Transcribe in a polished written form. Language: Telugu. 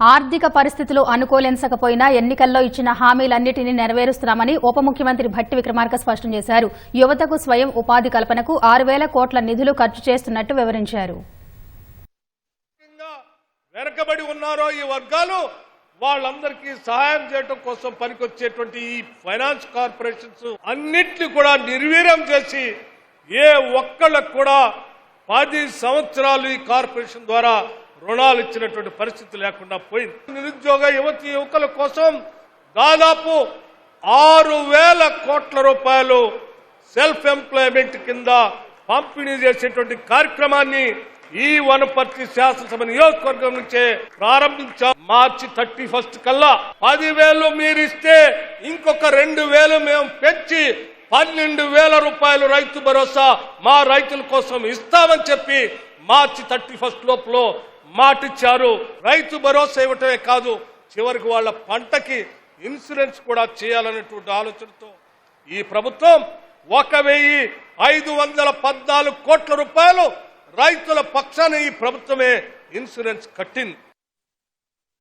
ఆర్థిక పరిస్థితులు అనుకూలించకపోయినా ఎన్నికల్లో ఇచ్చిన హామీలన్నింటినీ నెరవేరుస్తున్నామని ఉప ముఖ్యమంత్రి భట్టి విక్రమార్క స్పష్టం చేశారు. యువతకు స్వయం ఉపాధి కల్పనకు 6,000 కోట్ల నిధులు ఖర్చు చేస్తున్నట్టు వివరించారు. వెనకబడి ఉన్నారో ఈ వర్గాలు వాళ్ళందరికీ సహాయం చేయడం కోసం పనికొచ్చేటువంటి ఈ ఫైనాన్స్ కార్పొరేషన్స్ అన్నిటిని కూడా నిర్వీర్యం చేసి ఏ ఒక్కళ్ళకు కూడా 10 సంవత్సరాలు ఈ కార్పొరేషన్ ద్వారా రుణాలు ఇచ్చినటువంటి పరిస్థితి లేకుండా పోయింది. నిరుద్యోగ యువకుల కోసం దాదాపు 6,000 కోట్ల రూపాయలు సెల్ఫ్ ఎంప్లాయ్మెంట్ కింద పంపిణీ చేసేటువంటి కార్యక్రమాన్ని ఈ వనపర్తి శాసనసభ నియోజకవర్గం నుంచే ప్రారంభించాం. మార్చి 31 కల్లా 10,000 మీరిస్తే ఇంకొక 2,000 మేము పెంచి 12,000 రూపాయలు రైతు భరోసా మా రైతుల కోసం ఇస్తామని చెప్పి మార్చి 31 లోపల మాటిచ్చారు. రైతు భరోసా ఇవ్వటమే కాదు, చివరికి వాళ్ళ పంటకి ఇన్సూరెన్స్ కూడా చేయాలనేటువంటి ఆలోచనతో ఈ ప్రభుత్వం 1,514 కోట్ల రూపాయలు రైతుల పక్షాన ఈ ప్రభుత్వమే ఇన్సూరెన్స్ కట్టింది.